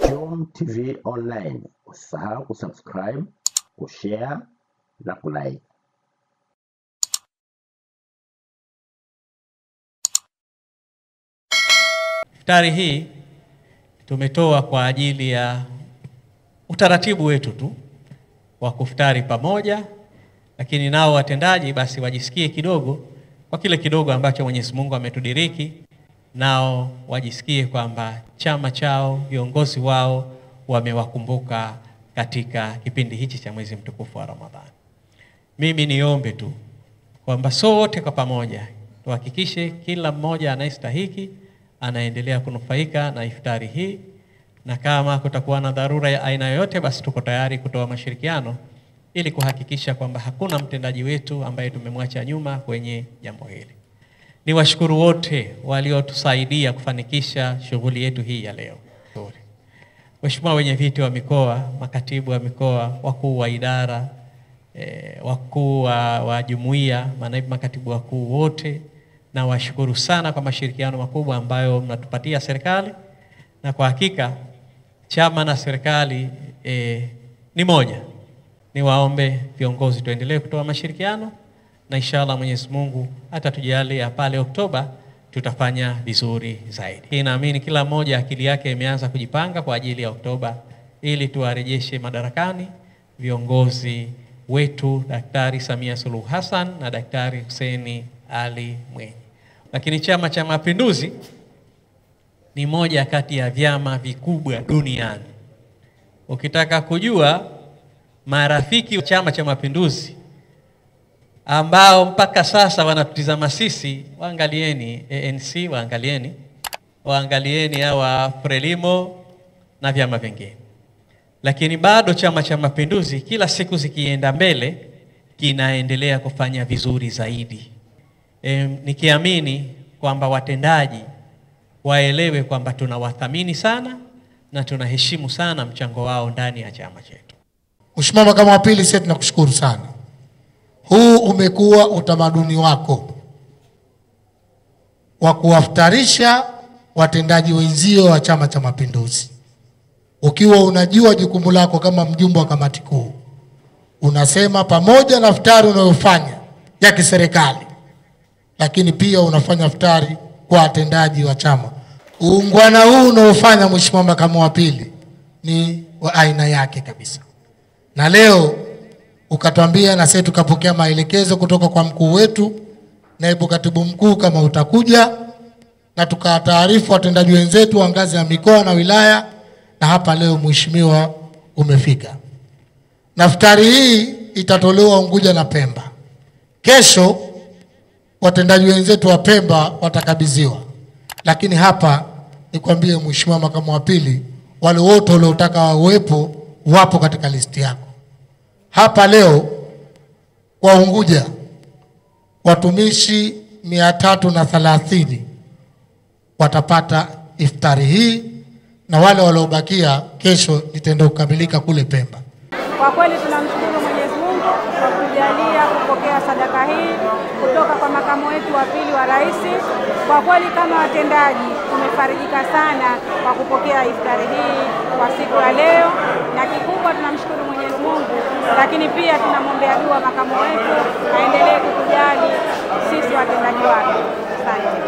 Jom TV Online. Usisahau kusubscribe, kushare na kulike. Iftari hii tumetoa kwa ajili ya utaratibu wetu tu wa kuftari pamoja, lakini nao watendaji basi wajisikie kidogo kwa kile kidogo ambacho Mwenyezi Mungu ametudiriki, nao wajisikie kwamba chama chao, viongozi wao wamewakumbuka katika kipindi hichi cha mwezi mtukufu wa Ramadhani. Mimi niombe tu kwamba sote kwa pamoja tuhakikishe kila mmoja anayestahiki anaendelea kunufaika na iftari hii, na kama kutakuwa na dharura ya aina yoyote basi tuko tayari kutoa mashirikiano ili kuhakikisha kwamba hakuna mtendaji wetu ambaye tumemwacha nyuma kwenye jambo hili. Niwashukuru wote waliotusaidia kufanikisha shughuli yetu hii ya leo. Mheshimiwa wenye viti wa mikoa, makatibu wa mikoa, wakuu wa idara, wakuu wa jumuiya, manaibu makatibu wakuu wote, na washukuru sana kwa mashirikiano makubwa ambayo mnatupatia serikali, na kwa hakika chama na serikali ni moja. Niwaombe viongozi tuendelee kutoa mashirikiano, na inshallah Mwenyezi Mungu atatujalia pale Oktoba tutafanya vizuri zaidi. Hii naamini kila mmoja akili yake imeanza kujipanga kwa ajili ya Oktoba ili tuwarejeshe madarakani viongozi wetu Daktari Samia Suluhu Hassan na Daktari Hussein Ali Mwinyi. Lakini Chama cha Mapinduzi ni moja kati ya vyama vikubwa duniani. Ukitaka kujua marafiki wa Chama cha Mapinduzi ambao mpaka sasa wanatutizama sisi, waangalieni ANC, waangalieni hawa Frelimo na vyama vingine. Lakini bado Chama cha Mapinduzi kila siku zikienda mbele kinaendelea kufanya vizuri zaidi. Nikiamini kwamba watendaji waelewe kwamba tunawathamini sana na tunaheshimu sana mchango wao ndani ya chama chetu. Mheshimiwa Makamu wa Pili, sisi tunakushukuru sana. Huu umekuwa utamaduni wako wa kuwaftarisha watendaji wenzio wa Chama cha Mapinduzi. Ukiwa unajua jukumu lako kama mjumbe wa kamati kuu, unasema pamoja na iftari unayofanya ya kiserikali, lakini pia unafanya iftari kwa watendaji wa chama. Uungwana huu unaofanya Mheshimiwa Makamu wa Pili ni wa aina yake kabisa. Na leo ukatuambia na sisi tukapokea maelekezo kutoka kwa mkuu wetu, naibu katibu mkuu, kama utakuja, na tukataarifu watendaji wenzetu wa ngazi ya mikoa na wilaya, na hapa leo mheshimiwa umefika. Na iftari hii itatolewa Unguja na Pemba. Kesho watendaji wenzetu wa Pemba watakabidhiwa. Lakini hapa nikwambie Mheshimiwa Makamu wa Pili, wale wote waliotaka wawepo wapo katika listi yako. Hapa leo kwa Unguja watumishi 330 watapata iftari hii, na wale waliobakia kesho itaenda kukamilika kule Pemba. Kwa kweli tunamshukuru Mwenyezi Mungu kwa kujalia kupokea sadaka hii kutoka kwa makamu wetu wa pili wa rais. Kwa kweli kama watendaji tumefarijika sana kwa kupokea iftari hii kwa siku ya leo, na kikubwa tunamshukuru Mwenyezi Mungu, lakini pia tunamwombea dua makamu wetu aendelee kutujali sisi watendaji wake. Asante.